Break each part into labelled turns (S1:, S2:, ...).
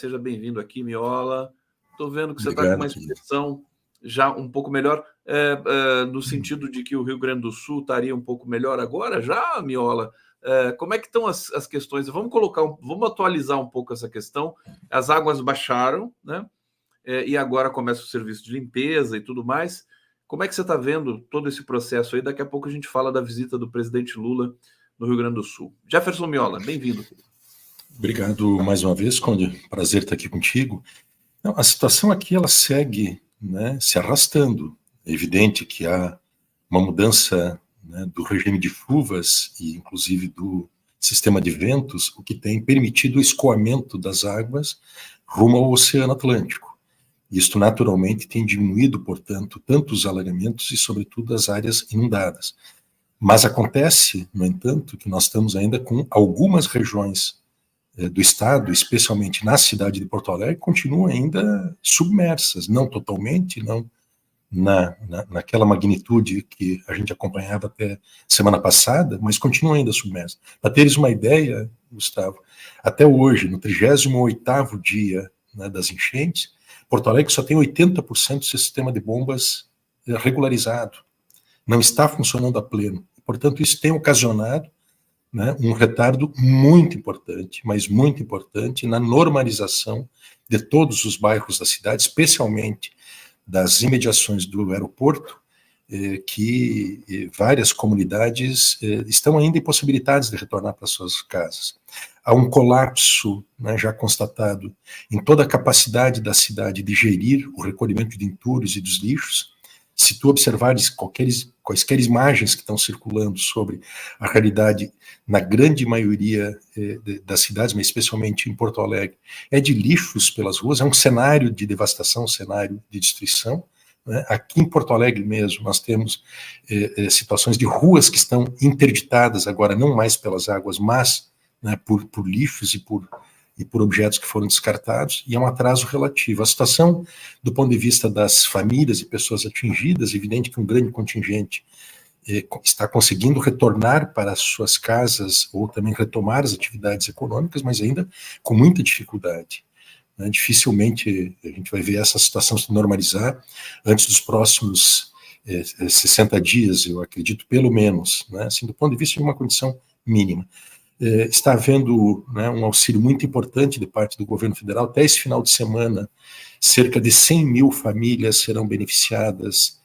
S1: Seja bem-vindo aqui, Miola. Estou vendo que você está com uma
S2: Obrigado,
S1: expressão já um pouco melhor, no sentido de que o Rio Grande do Sul estaria um pouco melhor agora, já, Miola? Como é que estão as questões? Vamos atualizar um pouco essa questão. As águas baixaram, né? E agora começa o serviço de limpeza e tudo mais. Como é que você está vendo todo esse processo aí? Daqui a pouco a gente fala da visita do presidente Lula no Rio Grande do Sul. Jefferson Miola, bem-vindo.
S2: Obrigado mais uma vez, Conde. Prazer estar aqui contigo. Não, a situação aqui ela segue, né, se arrastando. É evidente que há uma mudança, né, do regime de chuvas e inclusive do sistema de ventos, o que tem permitido o escoamento das águas rumo ao Oceano Atlântico. Isto naturalmente tem diminuído, portanto, tanto os alagamentos e, sobretudo, as áreas inundadas. Mas acontece, no entanto, que nós estamos ainda com algumas regiões do estado, especialmente na cidade de Porto Alegre, continuam ainda submersas, não totalmente, não naquela magnitude que a gente acompanhava até semana passada, mas continuam ainda submersas. Para teres uma ideia, Gustavo, até hoje, no 38º dia, né, das enchentes, Porto Alegre só tem 80% do seu sistema de bombas regularizado. Não está funcionando a pleno. Portanto, isso tem ocasionado, né, um retardo muito importante, mas muito importante, na normalização de todos os bairros da cidade, especialmente das imediações do aeroporto, que várias comunidades estão ainda impossibilitadas de retornar para suas casas. Há um colapso, né, já constatado em toda a capacidade da cidade de gerir o recolhimento de entulhos e dos lixos. Se tu observares quaisquer imagens que estão circulando sobre a realidade na grande maioria das cidades, mas especialmente em Porto Alegre, é de lixos pelas ruas, é um cenário de devastação, um cenário de destruição. Né? Aqui em Porto Alegre mesmo nós temos situações de ruas que estão interditadas agora, não mais pelas águas, mas, né, por lixos e por objetos que foram descartados, e é um atraso relativo. A situação, do ponto de vista das famílias e pessoas atingidas, é evidente que um grande contingente está conseguindo retornar para as suas casas ou também retomar as atividades econômicas, mas ainda com muita dificuldade. Né? Dificilmente a gente vai ver essa situação se normalizar antes dos próximos 60 dias, eu acredito, pelo menos, né? Assim, do ponto de vista de uma condição mínima. Está havendo, né, um auxílio muito importante de parte do governo federal. Até esse final de semana, cerca de 100 mil famílias serão beneficiadas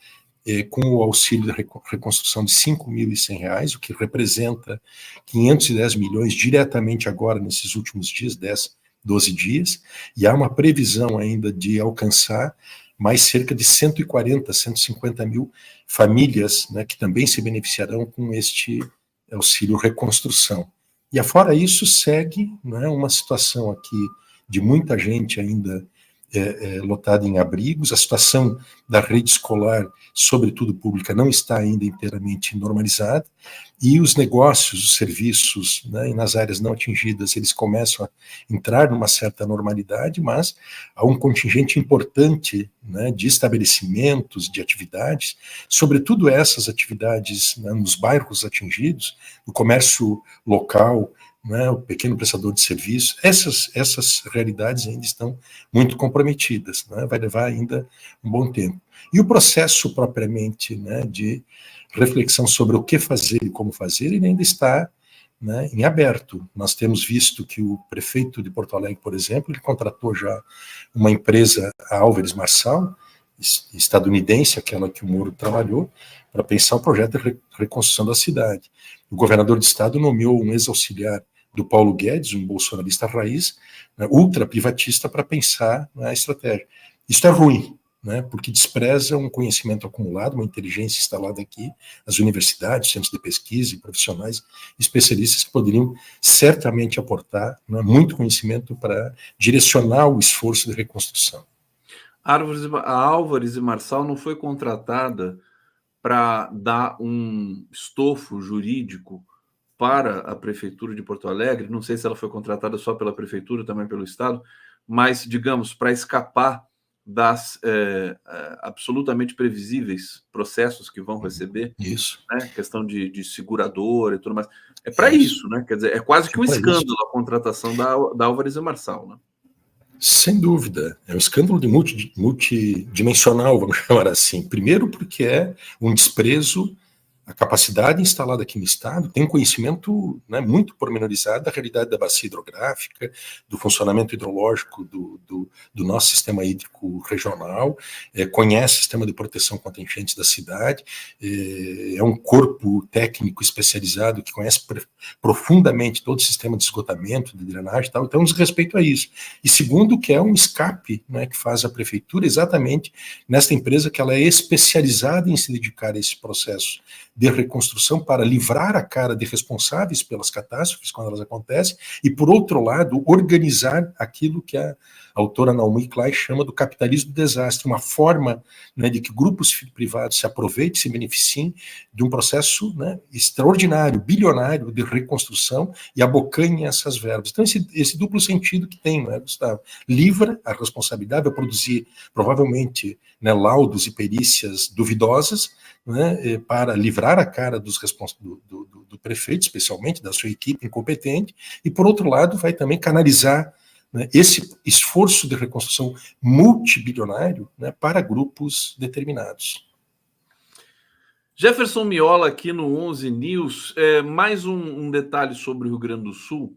S2: com o auxílio de reconstrução de R$ 5.100, o que representa 510 milhões diretamente agora, nesses últimos dias, 10, 12 dias, e há uma previsão ainda de alcançar mais cerca de 140, 150 mil famílias, né, que também se beneficiarão com este auxílio reconstrução. E afora isso, segue, né, uma situação aqui de muita gente ainda lotada em abrigos. A situação da rede escolar, sobretudo pública, não está ainda inteiramente normalizada, e os negócios, os serviços, né, nas áreas não atingidas, eles começam a entrar numa certa normalidade, mas há um contingente importante, né, de estabelecimentos, de atividades, sobretudo essas atividades, né, nos bairros atingidos, no comércio local, né, o pequeno prestador de serviço. Essas realidades ainda estão muito comprometidas, né, vai levar ainda um bom tempo. E o processo propriamente, né, de reflexão sobre o que fazer e como fazer, ele ainda está, né, em aberto. Nós temos visto que o prefeito de Porto Alegre, por exemplo, ele contratou já uma empresa, a Álvares Marçal, estadunidense, aquela que o Moro trabalhou, para pensar o projeto de reconstrução da cidade. O governador de estado nomeou um ex-auxiliar do Paulo Guedes, um bolsonarista raiz, né, ultra privatista, para pensar na estratégia. Isso é ruim, né, porque despreza um conhecimento acumulado, uma inteligência instalada aqui, as universidades, centros de pesquisa e profissionais especialistas que poderiam certamente aportar, né, muito conhecimento para direcionar o esforço de reconstrução.
S1: A Álvares e Marçal não foi contratada para dar um estofo jurídico para a Prefeitura de Porto Alegre. Não sei se ela foi contratada só pela Prefeitura, também pelo Estado, mas, digamos, para escapar das absolutamente previsíveis processos que vão receber,
S2: isso,
S1: né? Questão de seguradora e tudo mais. É para isso, né? Quer dizer, é quase que um escândalo a contratação da Álvares e Marçal, né?
S2: Sem dúvida, é um escândalo de multidimensional, vamos chamar assim. Primeiro porque é um desprezo à capacidade instalada aqui no Estado, tem um conhecimento, né, muito pormenorizado da realidade da bacia hidrográfica, do funcionamento hidrológico do nosso sistema hídrico regional, conhece o sistema de proteção contra enchentes da cidade, é um corpo técnico especializado que conhece profundamente todo o sistema de esgotamento, de drenagem e tal, então diz respeito a isso. E segundo, que é um escape, né, que faz a prefeitura exatamente nesta empresa que ela é especializada em se dedicar a esse processo de reconstrução para livrar a cara de responsáveis pelas catástrofes quando elas acontecem e, por outro lado, organizar aquilo que a autora Naomi Klein chama do capitalismo do desastre, uma forma, né, de que grupos privados se aproveitem, se beneficiem de um processo, né, extraordinário, bilionário de reconstrução e abocanhem essas verbas. Então, esse duplo sentido que tem, né, Gustavo? Livra a responsabilidade, vai produzir provavelmente, né, laudos e perícias duvidosas, né, para livrar a cara do prefeito, especialmente da sua equipe incompetente, e, por outro lado, vai também canalizar, né, esse esforço de reconstrução multibilionário, né, para grupos determinados.
S1: Jefferson Miola aqui no 11 News. Mais um detalhe sobre o Rio Grande do Sul.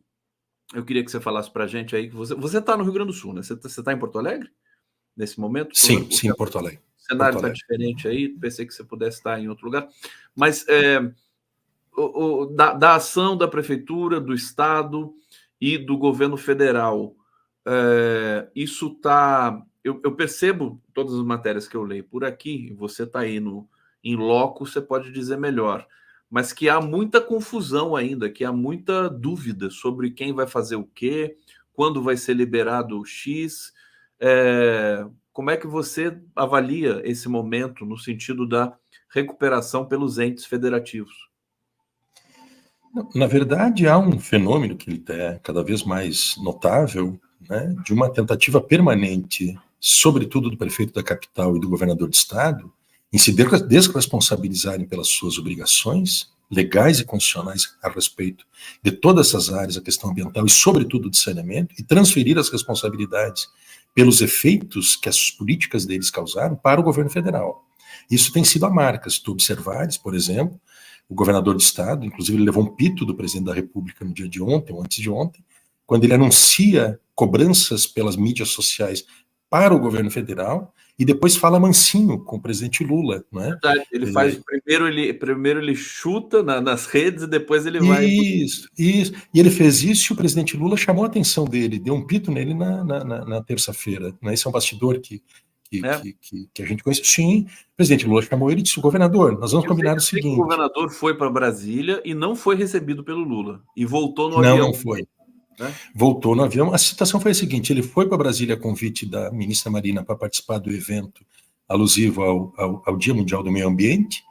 S1: Eu queria que você falasse para a gente aí. Você está no Rio Grande do Sul, né? Você está em Porto Alegre nesse momento?
S2: Sim, em Porto Alegre.
S1: O cenário está diferente aí, pensei que você pudesse estar em outro lugar. Mas da ação da Prefeitura, do Estado e do governo federal, isso está... Eu percebo todas as matérias que eu leio por aqui, você está aí em loco, você pode dizer melhor, mas que há muita confusão ainda, que há muita dúvida sobre quem vai fazer o quê, quando vai ser liberado o X. Como é que você avalia esse momento no sentido da recuperação pelos entes federativos?
S2: Na verdade, há um fenômeno que ele é cada vez mais notável, né, de uma tentativa permanente, sobretudo do prefeito da capital e do governador de estado, em se desresponsabilizarem pelas suas obrigações legais e constitucionais a respeito de todas essas áreas, a questão ambiental e, sobretudo, de saneamento, e transferir as responsabilidades pelos efeitos que as políticas deles causaram para o governo federal. Isso tem sido a marca. Se tu observares, por exemplo, o governador de estado, inclusive ele levou um pito do presidente da República no dia de ontem, ou antes de ontem, quando ele anuncia cobranças pelas mídias sociais para o governo federal e depois fala mansinho com o presidente Lula, não é?
S1: Verdade, ele faz primeiro ele chuta nas redes e depois ele vai...
S2: Isso. E ele fez isso e o presidente Lula chamou a atenção dele, deu um pito nele na terça-feira. Né? Esse é um bastidor que a gente conhece. Sim, o presidente Lula chamou ele e disse: governador, nós vamos combinar o seguinte.
S1: O governador foi para Brasília e não foi recebido pelo Lula e voltou no
S2: avião.
S1: Não,
S2: não foi. Né? Voltou no avião. A situação foi a seguinte: ele foi para Brasília a convite da ministra Marina para participar do evento alusivo ao Dia Mundial do Meio Ambiente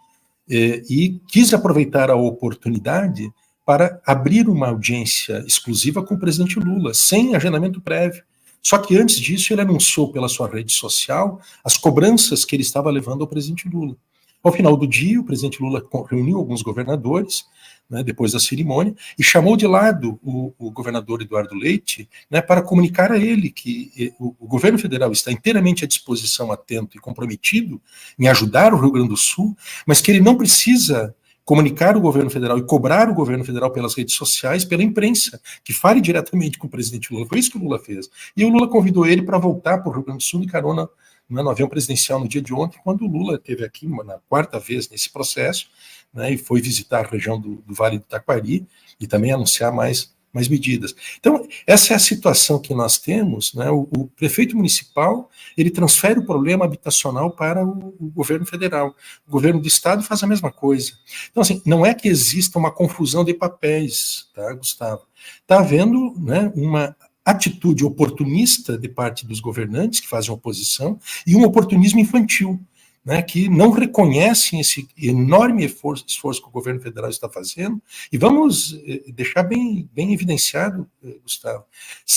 S2: e quis aproveitar a oportunidade para abrir uma audiência exclusiva com o presidente Lula, sem agendamento prévio. Só que antes disso ele anunciou pela sua rede social as cobranças que ele estava levando ao presidente Lula. Ao final do dia, o presidente Lula reuniu alguns governadores, né, depois da cerimônia, e chamou de lado o governador Eduardo Leite, né, para comunicar a ele que o governo federal está inteiramente à disposição, atento e comprometido em ajudar o Rio Grande do Sul, mas que ele não precisa comunicar o governo federal e cobrar o governo federal pelas redes sociais, pela imprensa, que fale diretamente com o presidente Lula. Foi isso que o Lula fez. E o Lula convidou ele para voltar para o Rio Grande do Sul de carona no avião presidencial no dia de ontem, quando o Lula esteve aqui na quarta vez nesse processo, né, e foi visitar a região do Vale do Taquari e também anunciar mais medidas. Então, essa é a situação que nós temos, né? O prefeito municipal, ele transfere o problema habitacional para o governo federal. O governo do estado faz a mesma coisa. Então, assim, não é que exista uma confusão de papéis, tá, Gustavo? Está havendo, né, uma atitude oportunista de parte dos governantes que fazem oposição e um oportunismo infantil. né, que não reconhecem esse enorme esforço que o governo federal está fazendo. E vamos deixar bem evidenciado, Gustavo,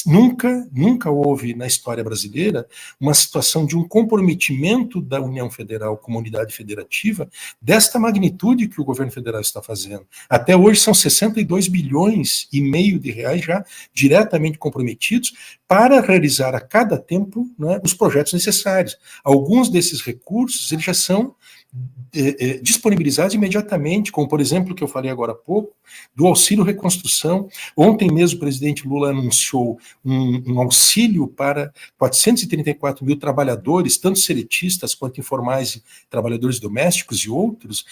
S2: nunca houve na história brasileira uma situação de um comprometimento da União Federal como unidade federativa desta magnitude que o governo federal está fazendo. Até hoje são 62 bilhões e meio de reais já diretamente comprometidos para realizar a cada tempo, né, os projetos necessários. Alguns desses recursos eles já são disponibilizados imediatamente, como, por exemplo, o que eu falei agora há pouco, do auxílio reconstrução. Ontem mesmo o presidente Lula anunciou um auxílio para 434 mil trabalhadores, tanto seletistas quanto informais, trabalhadores domésticos e outros,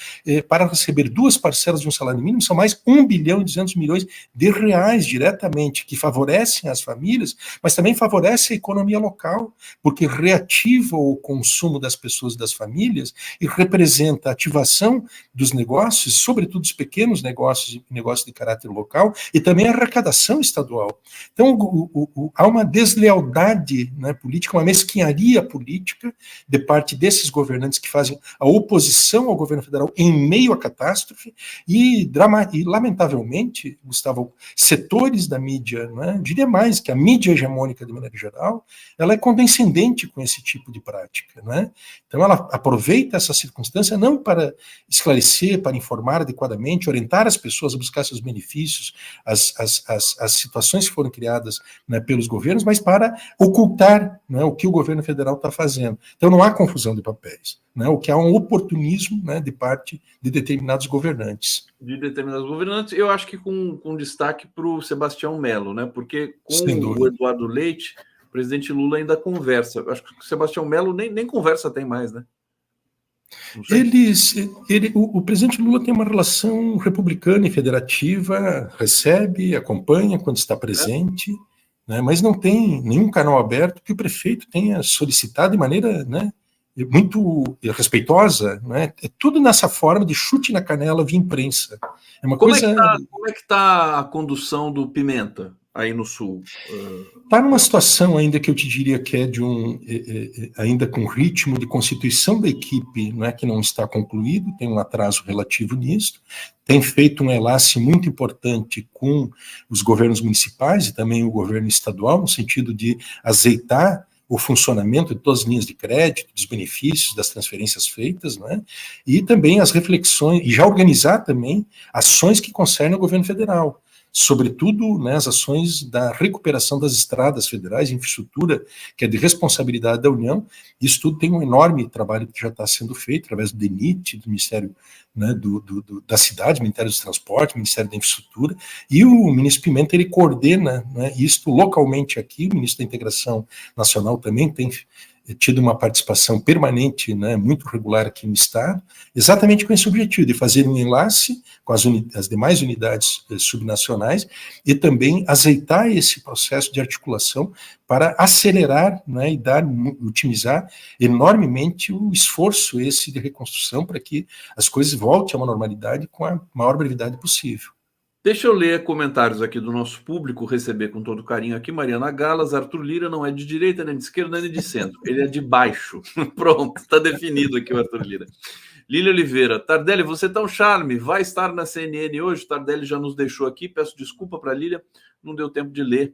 S2: para receber 2 parcelas de um salário mínimo, são mais 1 bilhão e 200 milhões de reais diretamente, que favorecem as famílias, mas também favorece a economia local, porque reativa o consumo das pessoas e das famílias e representa a ativação dos negócios, sobretudo os pequenos negócios de caráter local, e também a arrecadação estadual. Então, há uma deslealdade, né, política, uma mesquinharia política de parte desses governantes que fazem a oposição ao governo federal em meio à catástrofe e lamentavelmente, Gustavo, setores da mídia, né, diria mais que a mídia hegemônica, de maneira geral, ela é condescendente com esse tipo de prática, né? Então, ela aproveita essa circunstância não para esclarecer, para informar adequadamente, orientar as pessoas a buscar seus benefícios, as situações que foram criadas, né, pelos governos, mas para ocultar, né, o que o governo federal está fazendo. Então não há confusão de papéis, né, o que há um oportunismo, né, de parte de determinados governantes.
S1: Eu acho que com destaque para o Sebastião Melo, né, porque com o Eduardo Leite, o presidente Lula ainda conversa. Acho que o Sebastião Melo nem conversa tem mais, né?
S2: O presidente Lula tem uma relação republicana e federativa, recebe, acompanha quando está presente, né, mas não tem nenhum canal aberto que o prefeito tenha solicitado de maneira, né, muito respeitosa, né, é tudo nessa forma de chute na canela via imprensa. É uma
S1: como
S2: coisa...
S1: Como é que está a condução do Pimenta aí no Sul?
S2: Está numa situação ainda que eu te diria que é de ainda com ritmo de constituição da equipe, não é, que não está concluído, tem um atraso relativo nisso, tem feito um enlace muito importante com os governos municipais e também o governo estadual, no sentido de azeitar o funcionamento de todas as linhas de crédito, dos benefícios, das transferências feitas, né? E também as reflexões, e já organizar também ações que concernem o governo federal, sobretudo, né, as ações da recuperação das estradas federais, infraestrutura, que é de responsabilidade da União. Isso tudo tem um enorme trabalho que já está sendo feito através do DENIT, do Ministério, né, da Cidade, Ministério dos Transportes, Ministério da Infraestrutura, e o ministro Pimenta, ele coordena, né, isto localmente aqui. O ministro da Integração Nacional também tem tido uma participação permanente, né, muito regular aqui no Estado, exatamente com esse objetivo de fazer um enlace com as demais unidades subnacionais e também azeitar esse processo de articulação para acelerar, né, e otimizar enormemente o esforço esse de reconstrução para que as coisas voltem a uma normalidade com a maior brevidade possível.
S1: Deixa eu ler comentários aqui do nosso público, receber com todo carinho aqui. Mariana Galas, Arthur Lira não é de direita, nem de esquerda, nem de centro. Ele é de baixo. Pronto, está definido aqui o Arthur Lira. Lília Oliveira, Tardelli, você tá um charme, vai estar na CNN hoje? Tardelli já nos deixou aqui, peço desculpa para a Lília, não deu tempo de ler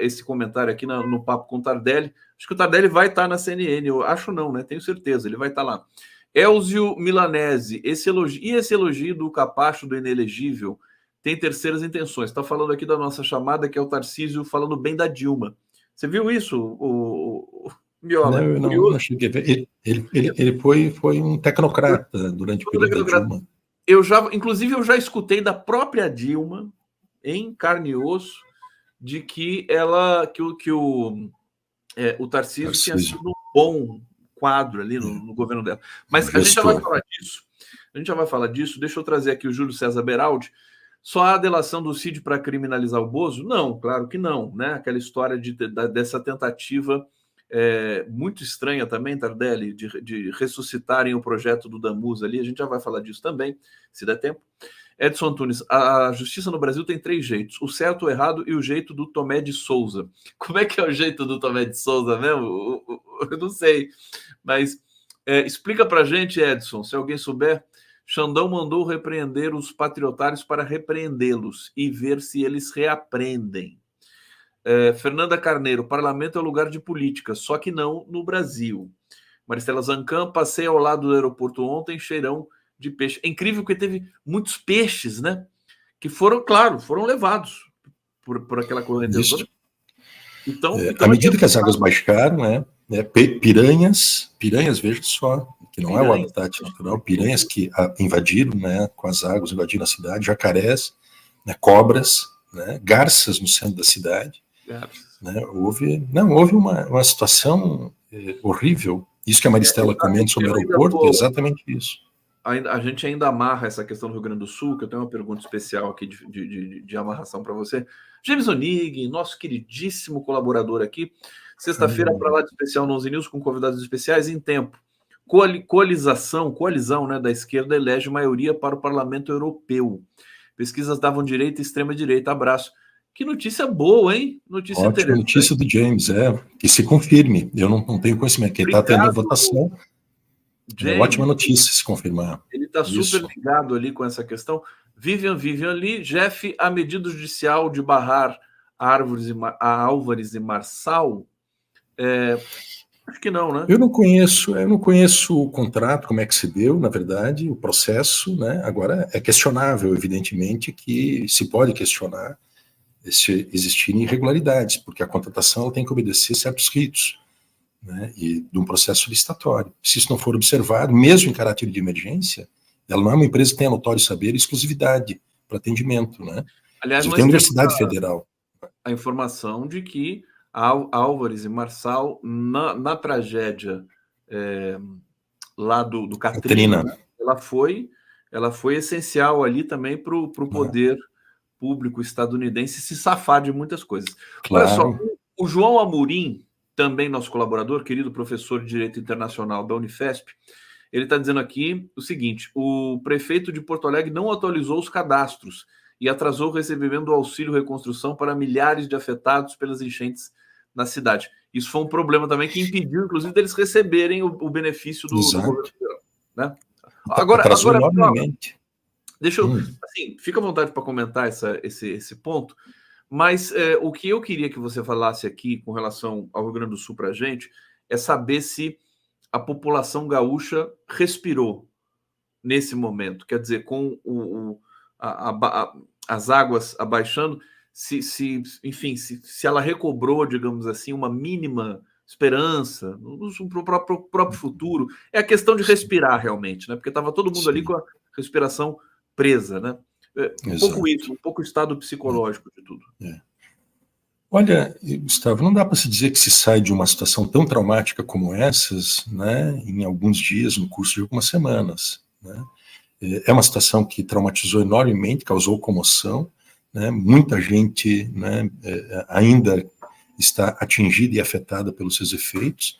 S1: esse comentário aqui no Papo com Tardelli. Acho que o Tardelli vai estar na CNN, eu acho não, né? Tenho certeza, ele vai estar lá. Elzio Milanese, esse elogio do capacho do inelegível tem terceiras intenções. Está falando aqui da nossa chamada, que é o Tarcísio falando bem da Dilma. Você viu isso, o Miola?
S2: Não, eu não cheguei a ver. Ele foi um tecnocrata durante o período da Dilma.
S1: Inclusive, eu já escutei da própria Dilma, em carne e osso, de que o Tarcísio tinha sido um bom quadro ali no governo dela. Mas a gente já vai falar disso. Deixa eu trazer aqui o Júlio César Beraldi. Só há delação do Cid para criminalizar o Bozo? Não, claro que não, né? Aquela história dessa tentativa muito estranha também, Tardelli, de ressuscitarem o projeto do Damus ali. A gente já vai falar disso também, se der tempo. Edson Antunes, a justiça no Brasil tem 3 jeitos: o certo, o errado e o jeito do Tomé de Souza. Como é que é o jeito do Tomé de Souza mesmo? Eu não sei, mas Explica para a gente, Edson, se alguém souber. Xandão mandou repreender os patriotários para repreendê-los e ver se eles reaprendem. Fernanda Carneiro, parlamento é lugar de política, só que não no Brasil. Maristela Zancan, passei ao lado do aeroporto ontem, cheirão de peixe. É incrível que teve muitos peixes, né? Que foram, claro, foram levados por aquela correnteza. Então,
S2: à medida que as águas baixaram, piranhas, veja só, que não é o habitat natural, piranhas que invadiram, né, com as águas, invadiram a cidade, jacarés, né, cobras, né, garças no centro da cidade. Né, houve uma situação horrível. Isso que a Maristela comenta sobre o aeroporto, é exatamente isso.
S1: A gente ainda amarra essa questão do Rio Grande do Sul, que eu tenho uma pergunta especial aqui de amarração para você. James Onig, nosso queridíssimo colaborador aqui, sexta-feira para lá de especial no 11 News com convidados especiais em tempo. Coalizão, né, da esquerda elege maioria para o Parlamento Europeu. Pesquisas davam direita e extrema direita. Abraço. Que notícia boa, hein? Notícia
S2: interessante. Notícia do James, que se confirme. Eu não tenho conhecimento. Quem está tendo a votação. James, ótima notícia se confirmar.
S1: Ele está super ligado ali com essa questão. Vivian ali, Jeff, a medida judicial de barrar a Álvares e Marçal, acho que não, né?
S2: Eu não conheço o contrato, como é que se deu, na verdade, o processo, né? Agora é questionável, evidentemente, que se pode questionar se existirem irregularidades, porque a contratação ela tem que obedecer certos ritos, né, e de um processo licitatório. Se isso não for observado, mesmo em caráter de emergência, ela não é uma empresa que tenha notório saber e exclusividade para atendimento, né?
S1: Aliás,
S2: tem a Universidade Federal.
S1: A informação de que Álvares e Marçal, na tragédia lá do Katrina, né, ela foi essencial ali também para o poder público estadunidense se safar de muitas coisas. Claro. Olha só, o João Amorim, também nosso colaborador, querido professor de Direito Internacional da Unifesp, ele está dizendo aqui o seguinte: o prefeito de Porto Alegre não atualizou os cadastros e atrasou o recebimento do auxílio reconstrução para milhares de afetados pelas enchentes na cidade. Isso foi um problema também que impediu, inclusive, deles receberem o benefício do governo federal, né? Agora
S2: enormemente.
S1: Deixa eu, assim, fica à vontade para comentar esse ponto, mas o que eu queria que você falasse aqui com relação ao Rio Grande do Sul para a gente é saber se a população gaúcha respirou nesse momento, quer dizer, com as águas abaixando, enfim, se ela recobrou, digamos assim, uma mínima esperança para o próprio futuro. É a questão de respirar realmente, né? Porque estava todo mundo ali com a respiração presa, né? Pouco isso, um pouco o estado psicológico de tudo.
S2: Olha, Gustavo, não dá para se dizer que se sai de uma situação tão traumática como essas, né, em alguns dias, no curso de algumas semanas, né? É uma situação que traumatizou enormemente, causou comoção, né? Muita gente, né, ainda está atingida e afetada pelos seus efeitos.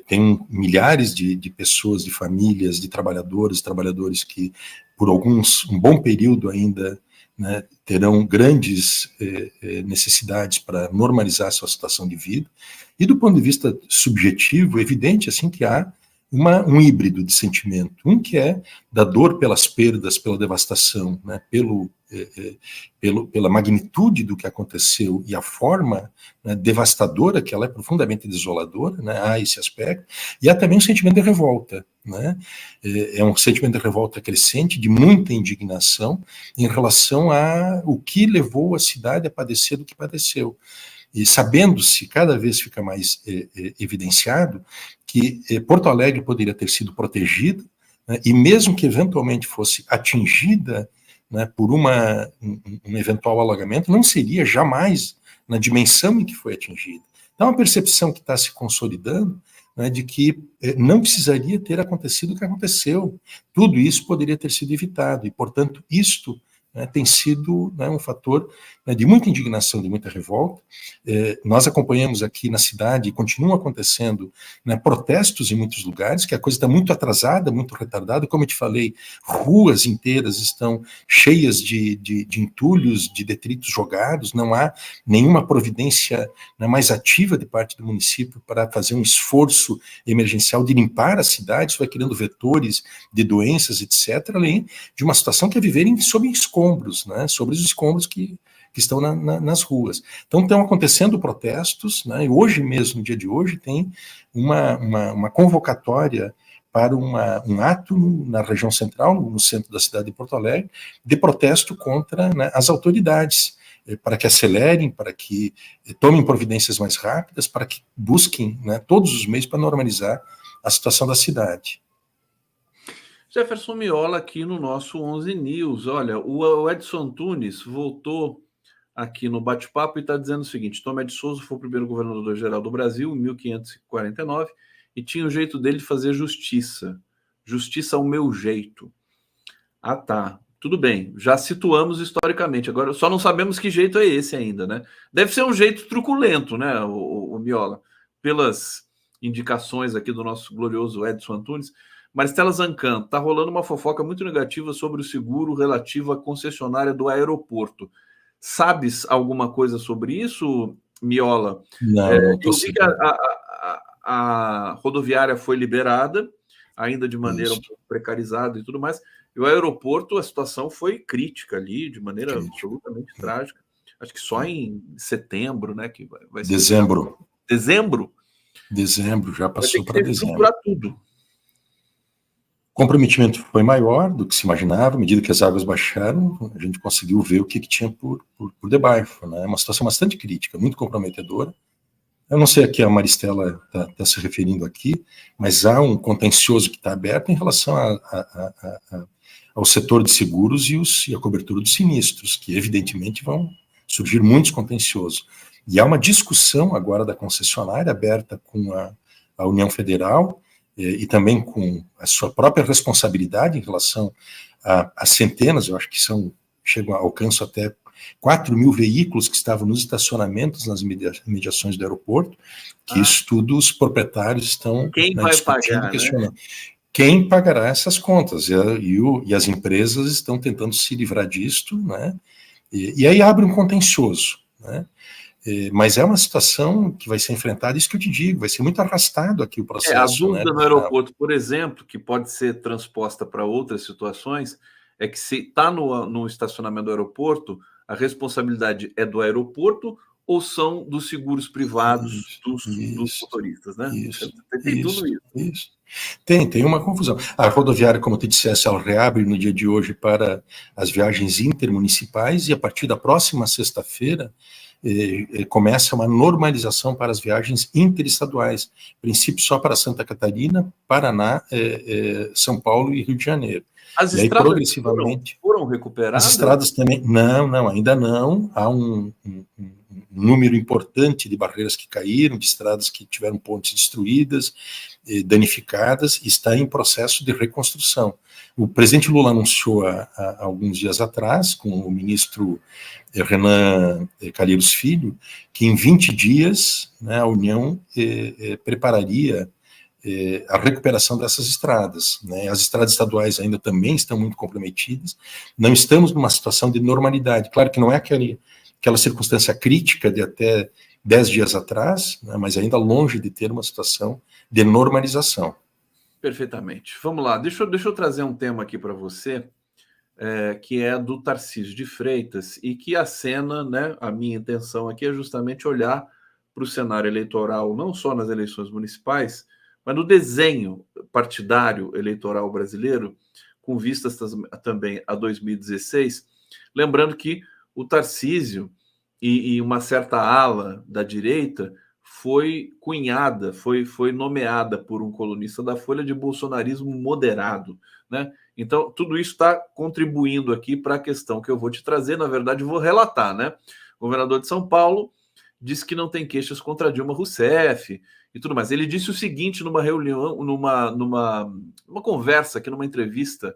S2: Tem milhares de pessoas, de famílias, de trabalhadores que por um bom período ainda, né, terão grandes necessidades para normalizar a sua situação de vida. E do ponto de vista subjetivo, é evidente assim que há um híbrido de sentimento. Um que é da dor pelas perdas, pela devastação, né, pela magnitude do que aconteceu e a forma, né, devastadora, que ela é profundamente desoladora, né, há esse aspecto, e há também um sentimento de revolta, né, é um sentimento de revolta crescente, de muita indignação em relação a o que levou a cidade a padecer do que padeceu. E sabendo-se, cada vez fica mais evidenciado, que Porto Alegre poderia ter sido protegida, né, e mesmo que eventualmente fosse atingida, né, por um eventual alagamento, não seria jamais na dimensão em que foi atingida. Então, é uma percepção que está se consolidando, né, de que não precisaria ter acontecido o que aconteceu. Tudo isso poderia ter sido evitado, e, portanto, isto, né, tem sido, né, um fator né, de muita indignação, de muita revolta. Nós acompanhamos aqui na cidade, e continuam acontecendo, né, protestos em muitos lugares, que a coisa está muito atrasada, muito retardada. Como eu te falei, ruas inteiras estão cheias de entulhos, de detritos jogados, não há nenhuma providência, né, mais ativa de parte do município para fazer um esforço emergencial de limpar a cidade. Isso vai criando vetores de doenças, etc., além de uma situação que é viverem sob escombros, né, sobre os escombros que estão nas ruas. Então, estão acontecendo protestos, né, e hoje mesmo, no dia de hoje, tem uma convocatória para um ato na região central, no centro da cidade de Porto Alegre, de protesto contra, né, as autoridades, para que acelerem, para que tomem providências mais rápidas, para que busquem, né, todos os meios para normalizar a situação da cidade.
S1: Jefferson Miola aqui no nosso 11 News. Olha, o Edson Antunes voltou aqui no bate-papo e está dizendo o seguinte: Tomé de Souza foi o primeiro governador-geral do Brasil em 1549 e tinha o jeito dele de fazer justiça. Justiça ao meu jeito. Ah, tá. Tudo bem. Já situamos historicamente. Agora, só não sabemos que jeito é esse ainda, né? Deve ser um jeito truculento, né, o Miola? Pelas indicações aqui do nosso glorioso Edson Antunes. Maristela Zancan, tá rolando uma fofoca muito negativa sobre o seguro relativo à concessionária do aeroporto. Sabes alguma coisa sobre isso, Miola?
S2: Não, não
S1: Eu
S2: estou
S1: vi que
S2: sabendo.
S1: a rodoviária foi liberada, ainda de maneira um
S2: Isso,
S1: pouco precarizada e tudo mais, e o aeroporto, a situação foi crítica ali, de maneira
S2: crítico.
S1: absolutamente trágica. Acho que só em setembro, né, que vai ser...
S2: Dezembro.
S1: Dezembro?
S2: Dezembro, já
S1: Vai ter
S2: passou
S1: que
S2: para dezembro.
S1: reestruturar tudo.
S2: O comprometimento foi maior do que se imaginava. À medida que as águas baixaram, a gente conseguiu ver o que tinha por debaixo, né? É uma situação bastante crítica, muito comprometedora. Eu não sei a que a Maristela está se referindo aqui, mas há um contencioso que está aberto em relação ao setor de seguros e a cobertura dos sinistros, que evidentemente vão surgir muitos contenciosos. E há uma discussão agora da concessionária aberta com a União Federal e também com a sua própria responsabilidade em relação a centenas, eu acho que chegam a alcanço até 4 mil veículos que estavam nos estacionamentos nas mediações do aeroporto, que isso tudo os proprietários estão,
S1: quem vai
S2: discutindo,
S1: pagar,
S2: questionando.
S1: Né?
S2: Quem pagará essas contas? E as empresas estão tentando se livrar disto, né? E aí abre um contencioso, né? Mas é uma situação que vai ser enfrentada, isso que eu te digo, vai ser muito arrastado aqui o
S1: A
S2: processo, né?
S1: dúvida no aeroporto, por exemplo, que pode ser transposta para outras situações, é que se está no estacionamento do aeroporto, a responsabilidade é do aeroporto ou são dos seguros privados dos motoristas, né? Tem tudo isso.
S2: Tem uma confusão. A rodoviária, como tu disseste, ela reabre no dia de hoje para as viagens intermunicipais e a partir da próxima sexta-feira começa uma normalização para as viagens interestaduais, princípio só para Santa Catarina, Paraná, São Paulo e Rio de Janeiro.
S1: As
S2: e aí,
S1: estradas
S2: progressivamente,
S1: foram recuperadas?
S2: As estradas também, não, ainda não. Há um número importante de barreiras que caíram, de estradas que tiveram pontes destruídas, danificadas, está em processo de reconstrução. O presidente Lula anunciou há alguns dias atrás, com o ministro Renan Calheiros Filho, que em 20 dias, né, a União prepararia a recuperação dessas estradas, né? As estradas estaduais ainda também estão muito comprometidas, não estamos numa situação de normalidade, claro que não é aquela circunstância crítica de até 10 dias atrás, né, mas ainda longe de ter uma situação de normalização.
S1: Perfeitamente. Vamos lá, deixa eu trazer um tema aqui para você, que é do Tarcísio de Freitas, e que acena, né, a minha intenção aqui é justamente olhar para o cenário eleitoral, não só nas eleições municipais, mas no desenho partidário eleitoral brasileiro, com vistas também a 2016, lembrando que o Tarcísio e uma certa ala da direita foi cunhada, foi nomeada por um colunista da Folha de bolsonarismo moderado, né? Então, tudo isso está contribuindo aqui para a questão que eu vou te trazer, na verdade, vou relatar, né? O governador de São Paulo disse que não tem queixas contra Dilma Rousseff e tudo mais. Ele disse o seguinte numa reunião, numa conversa aqui, numa entrevista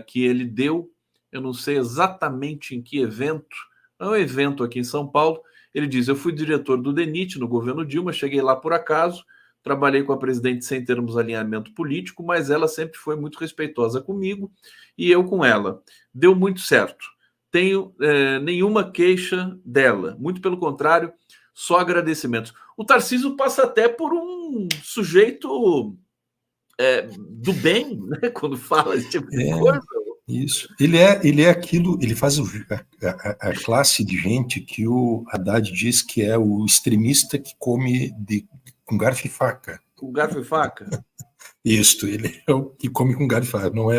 S1: que ele deu, eu não sei exatamente em que evento, a um evento aqui em São Paulo. Ele diz: eu fui diretor do DENIT no governo Dilma, cheguei lá por acaso, trabalhei com a presidente sem termos alinhamento político, mas ela sempre foi muito respeitosa comigo e eu com ela. Deu muito certo. Tenho nenhuma queixa dela, muito pelo contrário, só agradecimentos. O Tarcísio passa até por um sujeito do bem, né? Quando fala esse tipo de coisa.
S2: Isso. Ele é aquilo, ele faz a classe de gente que o Haddad diz que é o extremista que come com garfo e faca.
S1: Com garfo e faca?
S2: Isso, ele é o que come com garfo e faca, não é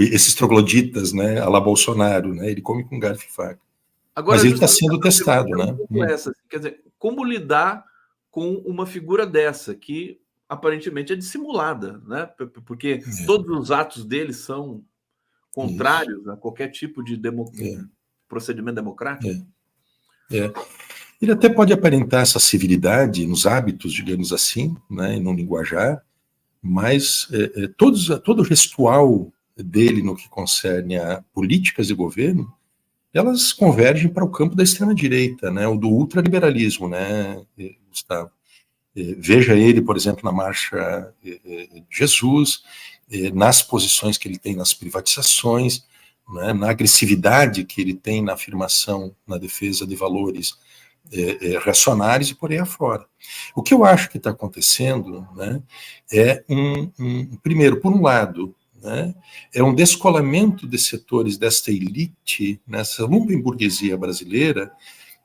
S2: esses trogloditas, né, a la Bolsonaro, né, ele come com garfo e faca.
S1: Agora,
S2: mas ele está sendo testado, né?
S1: Essa, quer dizer, como lidar com uma figura dessa, que aparentemente é dissimulada, né? Porque todos os atos dele são contrários a qualquer tipo de procedimento democrático.
S2: Ele até pode aparentar essa civilidade nos hábitos, digamos assim, né, e no linguajar, mas todo o gestual dele no que concerne a políticas de governo, elas convergem para o campo da extrema-direita, né, o do ultraliberalismo, né, Gustavo? Veja ele, por exemplo, na Marcha de Jesus, nas posições que ele tem nas privatizações, né, na agressividade que ele tem na afirmação, na defesa de valores reacionários e por aí afora. O que eu acho que está acontecendo, né, é primeiro, por um lado, né, é um descolamento de setores desta elite, nessa lumpenburguesia brasileira,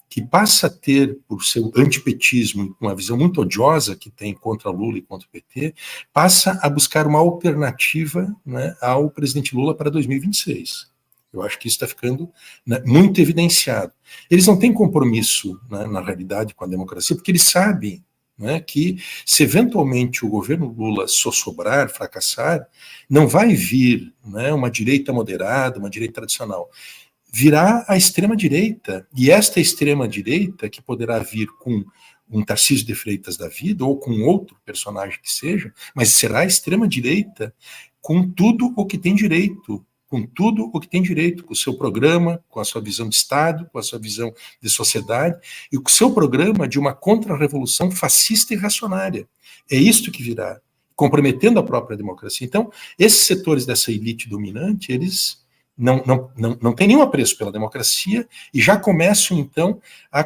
S2: que passa a ter, por seu antipetismo, uma visão muito odiosa que tem contra Lula e contra o PT, passa a buscar uma alternativa, né, ao presidente Lula para 2026. Eu acho que isso está ficando, né, muito evidenciado. Eles não têm compromisso, né, na realidade, com a democracia, porque eles sabem, né, que se eventualmente o governo Lula sossobrar, fracassar, não vai vir, né, uma direita moderada, uma direita tradicional. Virá a extrema-direita, e esta extrema-direita, que poderá vir com um Tarcísio de Freitas da vida, ou com outro personagem que seja, mas será a extrema-direita com tudo o que tem direito, com tudo o que tem direito, com o seu programa, com a sua visão de Estado, com a sua visão de sociedade, e com o seu programa de uma contra-revolução fascista e reacionária. É isto que virá, comprometendo a própria democracia. Então, esses setores dessa elite dominante, eles não tem nenhum apreço pela democracia e já começam, então, a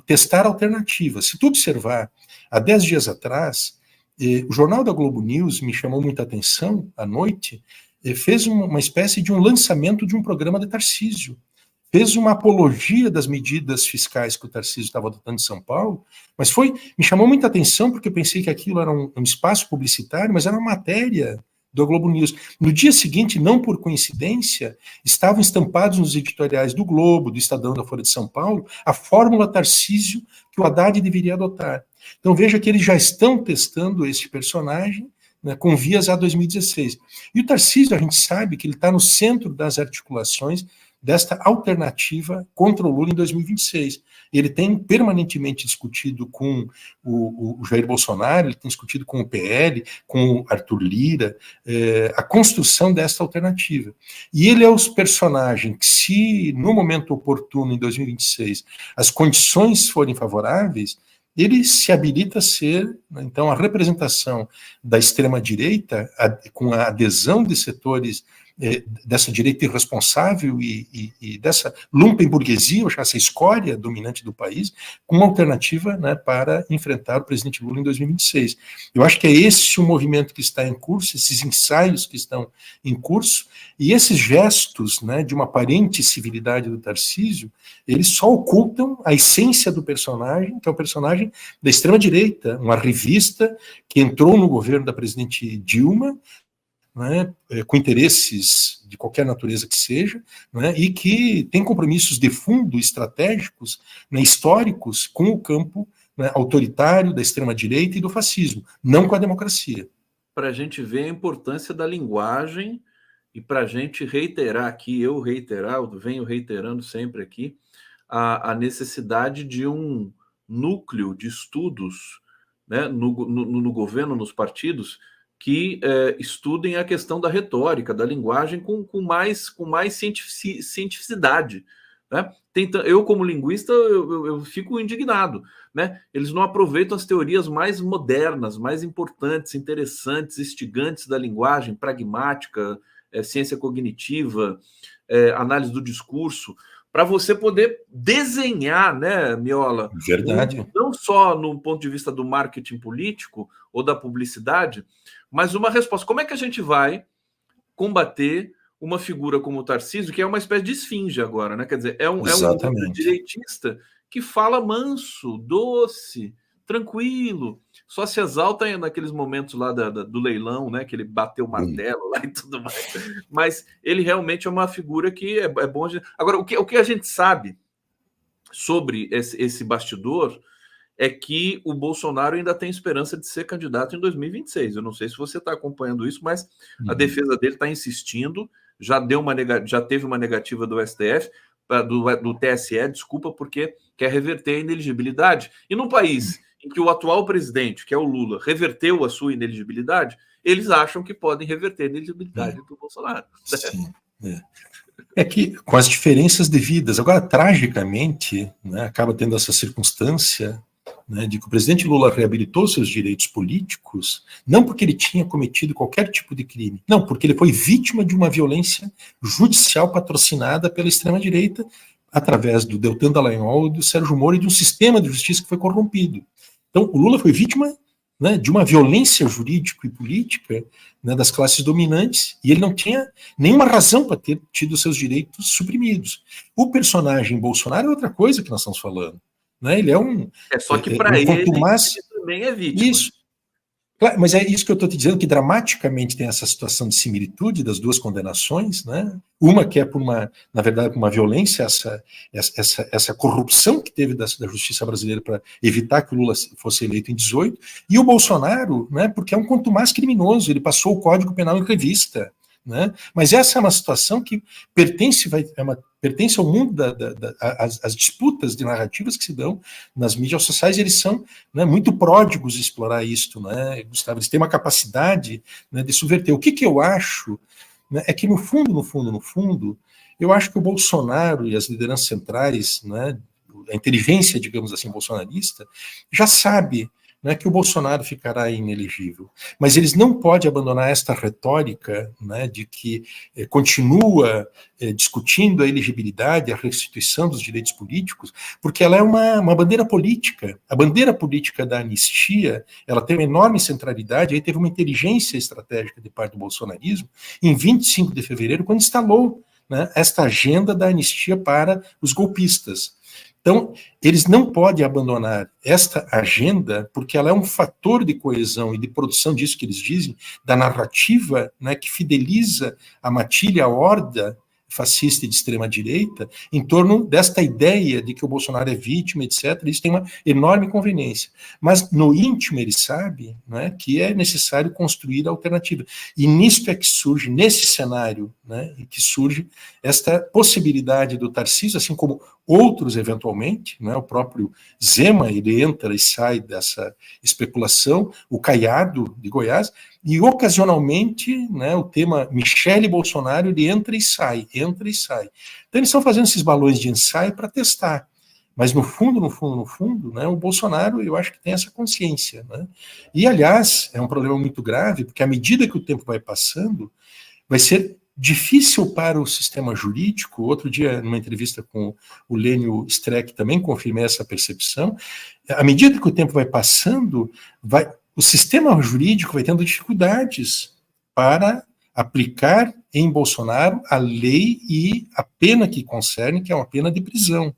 S2: testar alternativas. Se tu observar, há 10 dias atrás, o jornal da Globo News me chamou muita atenção, à noite, fez uma espécie de um lançamento de um programa de Tarcísio. Fez uma apologia das medidas fiscais que o Tarcísio estava adotando em São Paulo, mas me chamou muita atenção porque eu pensei que aquilo era um espaço publicitário, mas era uma matéria do Globo News. No dia seguinte, não por coincidência, estavam estampados nos editoriais do Globo, do Estadão, da Folha de São Paulo, a fórmula Tarcísio que o Haddad deveria adotar. Então veja que eles já estão testando esse personagem, né, com vias a 2016. E o Tarcísio, a gente sabe que ele está no centro das articulações desta alternativa contra o Lula em 2026. Ele tem permanentemente discutido com o Jair Bolsonaro, ele tem discutido com o PL, com o Arthur Lira, a construção desta alternativa. E ele é o personagem que, se no momento oportuno, em 2026, as condições forem favoráveis, ele se habilita a ser, né, então, a representação da extrema-direita, com a adesão de setores dessa direita irresponsável e dessa lumpenburguesia, ou essa escória dominante do país, com uma alternativa, né, para enfrentar o presidente Lula em 2026. Eu acho que é esse o movimento que está em curso, esses ensaios que estão em curso, e esses gestos, né, de uma aparente civilidade do Tarcísio, eles só ocultam a essência do personagem, que é o personagem da extrema-direita, uma revista que entrou no governo da presidente Dilma, né, com interesses de qualquer natureza que seja, né, e que tem compromissos de fundo estratégicos, né, históricos, com o campo, né, autoritário da extrema-direita e do fascismo, não com a democracia.
S1: Para a gente ver a importância da linguagem e para a gente reiterar aqui, eu venho reiterando sempre aqui, a necessidade de um núcleo de estudos, né, no governo, nos partidos, que estudem a questão da retórica, da linguagem com mais cientificidade. né? Eu, como linguista, eu fico indignado, né? Eles não aproveitam as teorias mais modernas, mais importantes, interessantes, instigantes da linguagem, pragmática, ciência cognitiva, análise do discurso, para você poder desenhar, né, Miola?
S2: Verdade.
S1: Não só no ponto de vista do marketing político ou da publicidade, mas uma resposta. Como é que a gente vai combater uma figura como o Tarcísio, que é uma espécie de esfinge agora, né? Quer dizer, é um direitista que fala manso, doce, tranquilo, só se exalta naqueles momentos lá do leilão, né? Que ele bateu o martelo lá e tudo mais. Mas ele realmente é uma figura que é bom. Agora, o que a gente sabe sobre esse bastidor é que o Bolsonaro ainda tem esperança de ser candidato em 2026. Eu não sei se você está acompanhando isso, mas a defesa dele está insistindo. Já teve uma negativa do STF, do TSE, desculpa, porque quer reverter a ineligibilidade. E num país em que o atual presidente, que é o Lula, reverteu a sua ineligibilidade, eles acham que podem reverter a ineligibilidade do Bolsonaro.
S2: Sim. É que, com as diferenças devidas, agora, tragicamente, né, acaba tendo essa circunstância, né, de que o presidente Lula reabilitou seus direitos políticos, não porque ele tinha cometido qualquer tipo de crime, não, porque ele foi vítima de uma violência judicial patrocinada pela extrema-direita, através do Deltan Dallagnol, do Sérgio Moro e de um sistema de justiça que foi corrompido. Então, o Lula foi vítima, né, de uma violência jurídica e política, né, das classes dominantes, e ele não tinha nenhuma razão para ter tido seus direitos suprimidos. O personagem Bolsonaro é outra coisa que nós estamos falando. Né? Ele é um...
S1: só que para ele também é vítima.
S2: Isso. Claro, mas é isso que eu estou te dizendo, que dramaticamente tem essa situação de similitude das duas condenações, né? Uma que é por na verdade, por uma violência, essa corrupção que teve da justiça brasileira para evitar que o Lula fosse eleito em 18, e o Bolsonaro, né, porque é um contumaz criminoso, ele passou o Código Penal em revista. Né? Mas essa é uma situação que pertence ao mundo as disputas de narrativas que se dão nas mídias sociais, e eles são, né, muito pródigos de explorar isto, né, Gustavo? Eles têm uma capacidade, né, de subverter. O que eu acho, né, é que no fundo, eu acho que o Bolsonaro e as lideranças centrais, né, a inteligência, digamos assim, bolsonarista, já sabe, né, que o Bolsonaro ficará inelegível. Mas eles não podem abandonar esta retórica, né, de que continua discutindo a elegibilidade, a restituição dos direitos políticos, porque ela é uma bandeira política. A bandeira política da anistia, ela tem uma enorme centralidade, aí teve uma inteligência estratégica de parte do bolsonarismo, em 25 de fevereiro, quando instalou, né, esta agenda da anistia para os golpistas. Então, eles não podem abandonar esta agenda, porque ela é um fator de coesão e de produção disso que eles dizem, da narrativa, né, que fideliza a matilha, a horda fascista e de extrema-direita, em torno desta ideia de que o Bolsonaro é vítima, etc. Isso tem uma enorme conveniência. Mas, no íntimo, ele sabe, né, que é necessário construir a alternativa. E nisto é que surge, nesse cenário, né, que surge esta possibilidade do Tarcísio, assim como outros, eventualmente, né, o próprio Zema, ele entra e sai dessa especulação, o Caiado, de Goiás, e ocasionalmente, né, o tema Michele Bolsonaro, ele entra e sai. Então eles estão fazendo esses balões de ensaio para testar. Mas no fundo, né, o Bolsonaro, eu acho que tem essa consciência. Né? E, aliás, é um problema muito grave, porque à medida que o tempo vai passando, vai ser difícil para o sistema jurídico. Outro dia, numa entrevista com o Lênio Streck, também confirmei essa percepção. À medida que o tempo vai passando, o sistema jurídico vai tendo dificuldades para aplicar em Bolsonaro a lei e a pena que concerne, que é uma pena de prisão.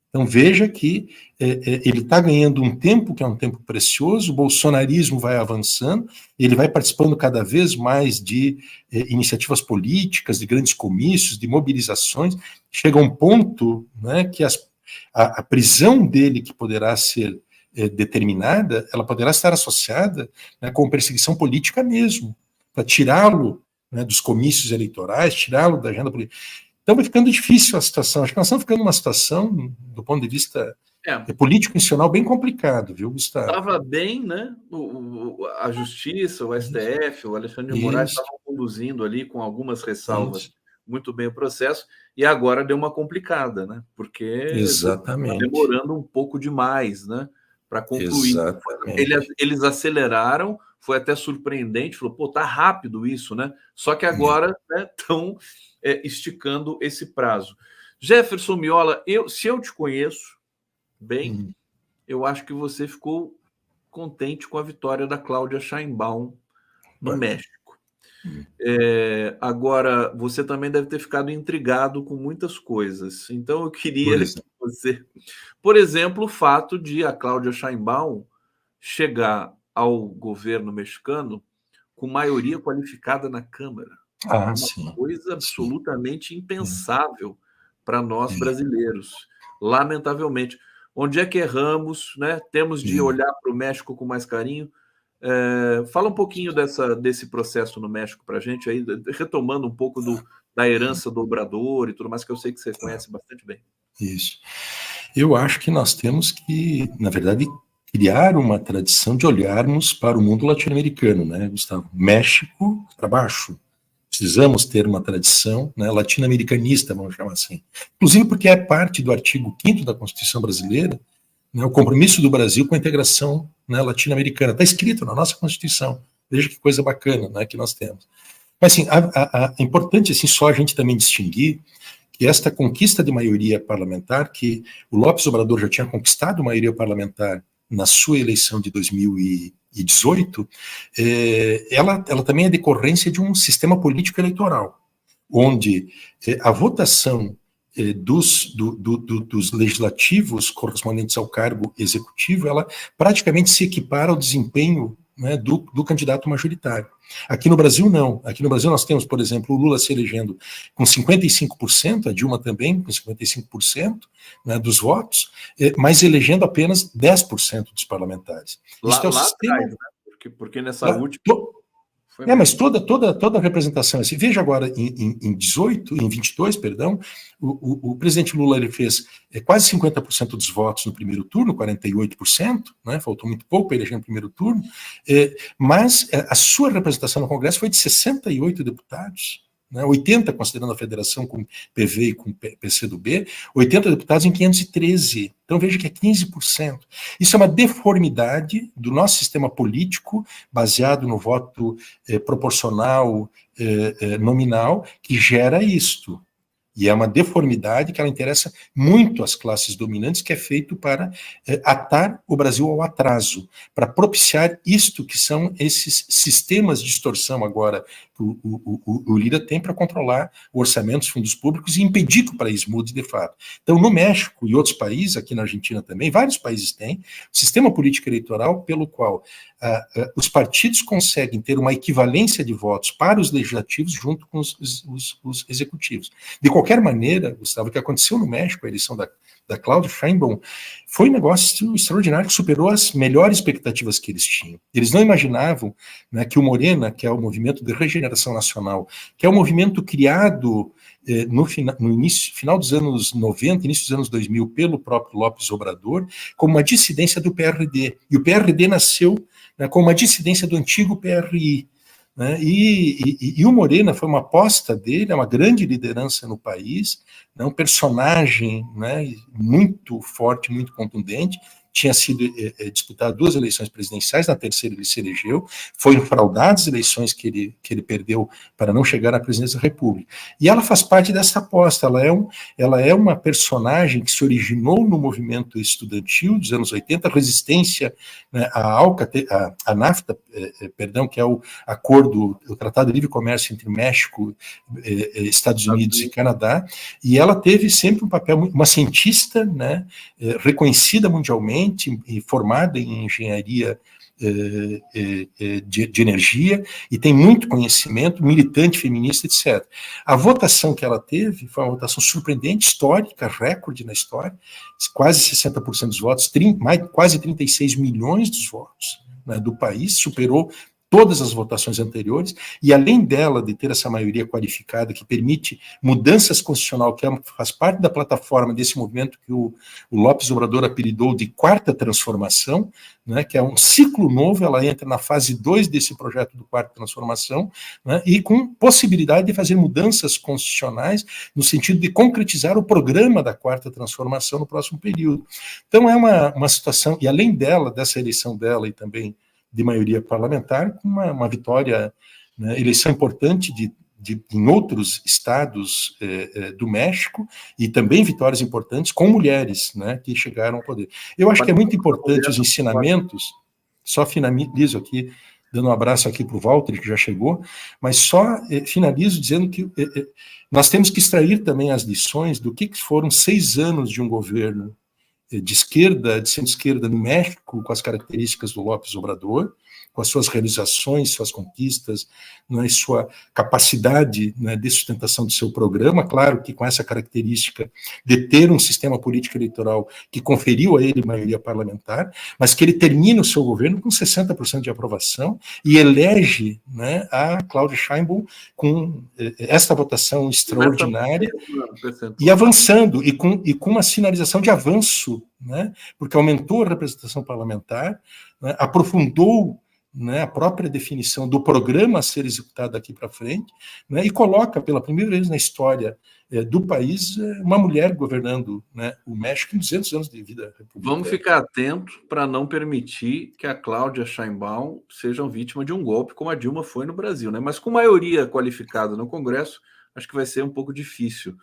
S2: Então veja que ele está ganhando um tempo que é um tempo precioso, o bolsonarismo vai avançando, ele vai participando cada vez mais de iniciativas políticas, de grandes comícios, de mobilizações. Chega um ponto, né, que a prisão dele, que poderá ser determinada, ela poderá estar associada, né, com perseguição política mesmo, para tirá-lo, né, dos comícios eleitorais, tirá-lo da agenda política. Então vai ficando difícil a situação. Acho que nós estamos ficando numa situação, do ponto de vista político institucional, bem complicado, viu, Gustavo?
S1: Estava bem, né? A Justiça, o STF, o Alexandre de Moraes estavam conduzindo ali com algumas ressalvas muito bem o processo, e agora deu uma complicada, né? Porque está demorando um pouco demais, né, para concluir. Eles aceleraram, foi até surpreendente, falou, pô, tá rápido isso, né? Só que agora estão esticando esse prazo. Jefferson Miola, se eu te conheço bem, eu acho que você ficou contente com a vitória da Cláudia Sheinbaum no México. Agora, você também deve ter ficado intrigado com muitas coisas. Então, eu queria que você... Por exemplo, o fato de a Cláudia Sheinbaum chegar ao governo mexicano com maioria qualificada na Câmara. Uma coisa absolutamente impensável para nós brasileiros, lamentavelmente. Onde é que erramos, né? Temos de olhar para o México com mais carinho. Fala um pouquinho desse processo no México para a gente, aí, retomando um pouco da herança do Obrador e tudo mais, que eu sei que você conhece bastante bem.
S2: Isso. Eu acho que nós temos que, na verdade, criar uma tradição de olharmos para o mundo latino-americano, né, Gustavo? México para baixo. Precisamos ter uma tradição, né, latino-americanista, vamos chamar assim. Inclusive porque é parte do artigo 5º da Constituição brasileira, né, o compromisso do Brasil com a integração, né, latino-americana. Está escrito na nossa Constituição. Veja que coisa bacana, né, que nós temos. Mas, assim, é importante assim, só a gente também distinguir que esta conquista de maioria parlamentar, que o López Obrador já tinha conquistado maioria parlamentar na sua eleição de 2018, ela também é decorrência de um sistema político eleitoral, onde a votação dos legislativos correspondentes ao cargo executivo, ela praticamente se equipara ao desempenho, né, do candidato majoritário. Aqui no Brasil, não. Aqui no Brasil nós temos, por exemplo, o Lula se elegendo com 55%, a Dilma também com 55%, né, dos votos, mas elegendo apenas 10% dos parlamentares.
S1: Isso é o sistema... atrás, né? Porque nessa última...
S2: mas toda a representação é assim. Veja agora, em 22, perdão, o presidente Lula ele fez quase 50% dos votos no primeiro turno, 48%, né, faltou muito pouco para eleger no primeiro turno, mas a sua representação no Congresso foi de 68 deputados, né, 80 considerando a federação com PV e com PCdoB, 80 deputados em 513. Então veja que é 15%. Isso é uma deformidade do nosso sistema político, baseado no voto proporcional nominal, que gera isto. E é uma deformidade que ela interessa muito às classes dominantes, que é feito para atar o Brasil ao atraso, para propiciar isto que são esses sistemas de distorção agora que o Lira tem para controlar o orçamento dos fundos públicos e impedir que o país mude de fato. Então, no México e outros países, aqui na Argentina também, vários países têm, um sistema político eleitoral pelo qual os partidos conseguem ter uma equivalência de votos para os legislativos junto com os executivos. De qualquer maneira, Gustavo, o que aconteceu no México, a eleição da Cláudia Sheinbaum, foi um negócio extraordinário que superou as melhores expectativas que eles tinham. Eles não imaginavam, né, que o Morena, que é o Movimento de Regeneração Nacional, que é um movimento criado no final dos anos 90, início dos anos 2000, pelo próprio López Obrador, como uma dissidência do PRD. E o PRD nasceu, né, como uma dissidência do antigo PRI. Né, e o Morena foi uma aposta dele, é uma grande liderança no país, né, um personagem, né, muito forte, muito contundente, tinha sido disputado 2 eleições presidenciais, na terceira ele se elegeu, foram fraudadas as eleições que ele perdeu para não chegar à presidência da República. E ela faz parte dessa aposta, ela é uma personagem que se originou no movimento estudantil dos anos 80, resistência, né, à NAFTA, perdão, que é o acordo, o Tratado de Livre Comércio entre México, Estados Unidos e Canadá, e ela teve sempre um papel, uma cientista, né, reconhecida mundialmente, e formada em engenharia de energia, e tem muito conhecimento, militante feminista, etc. A votação que ela teve foi uma votação surpreendente, histórica, recorde na história, quase 60% dos votos, quase 36 milhões dos votos, né, do país, superou todas as votações anteriores, e além dela, de ter essa maioria qualificada que permite mudanças constitucional, que faz parte da plataforma desse movimento que o Lopes Obrador apelidou de quarta transformação, né, que é um ciclo novo, ela entra na fase 2 desse projeto do quarta transformação, né, e com possibilidade de fazer mudanças constitucionais no sentido de concretizar o programa da quarta transformação no próximo período. Então é uma situação, e além dela, dessa eleição dela e também de maioria parlamentar, com uma vitória, né, eleição importante em outros estados do México, e também vitórias importantes com mulheres, né, que chegaram ao poder. Eu acho que é muito importante os ensinamentos, só finalizo aqui, dando um abraço aqui para o Walter, que já chegou, mas só finalizo dizendo que nós temos que extrair também as lições do que foram 6 anos de um governo de esquerda, de centro-esquerda no México, com as características do López Obrador, com as suas realizações, suas conquistas, né, sua capacidade, né, de sustentação do seu programa, claro que com essa característica de ter um sistema político eleitoral que conferiu a ele maioria parlamentar, mas que ele termina o seu governo com 60% de aprovação e elege, né, a Claudia Sheinbaum com esta votação extraordinária e avançando, e com uma sinalização de avanço, né, porque aumentou a representação parlamentar, né, aprofundou, né, a própria definição do programa a ser executado daqui para frente, né, e coloca pela primeira vez na história do país uma mulher governando, né, o México em 200 anos de vida republicana.
S1: Vamos ficar atentos para não permitir que a Cláudia Sheinbaum seja vítima de um golpe como a Dilma foi no Brasil, né? Mas com maioria qualificada no Congresso, acho que vai ser um pouco difícil,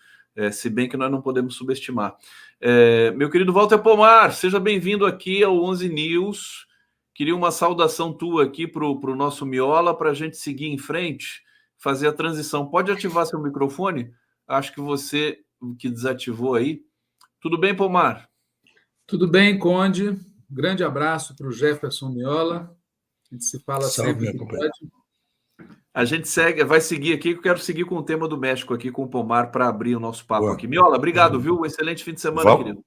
S1: se bem que nós não podemos subestimar. Meu querido Walter Pomar, seja bem-vindo aqui ao 11 News. Queria uma saudação tua aqui para o nosso Miola, para a gente seguir em frente, fazer a transição. Pode ativar seu microfone? Acho que você que desativou aí. Tudo bem, Pomar?
S3: Tudo bem, Conde. Grande abraço para o Jefferson Miola. A gente se fala sempre que pode.
S1: A gente vai seguir aqui, que eu quero seguir com o tema do México aqui com o Pomar para abrir o nosso papo aqui. Miola, obrigado, viu? Um excelente fim de semana, querido.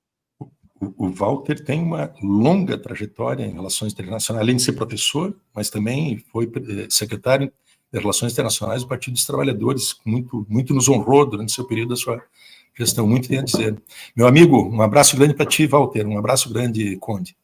S2: O Walter tem uma longa trajetória em relações internacionais, além de ser professor, mas também foi secretário de Relações Internacionais do Partido dos Trabalhadores, muito nos honrou durante seu período da sua gestão, muito tem a dizer. Meu amigo, um abraço grande para ti, Walter, um abraço grande, Conde.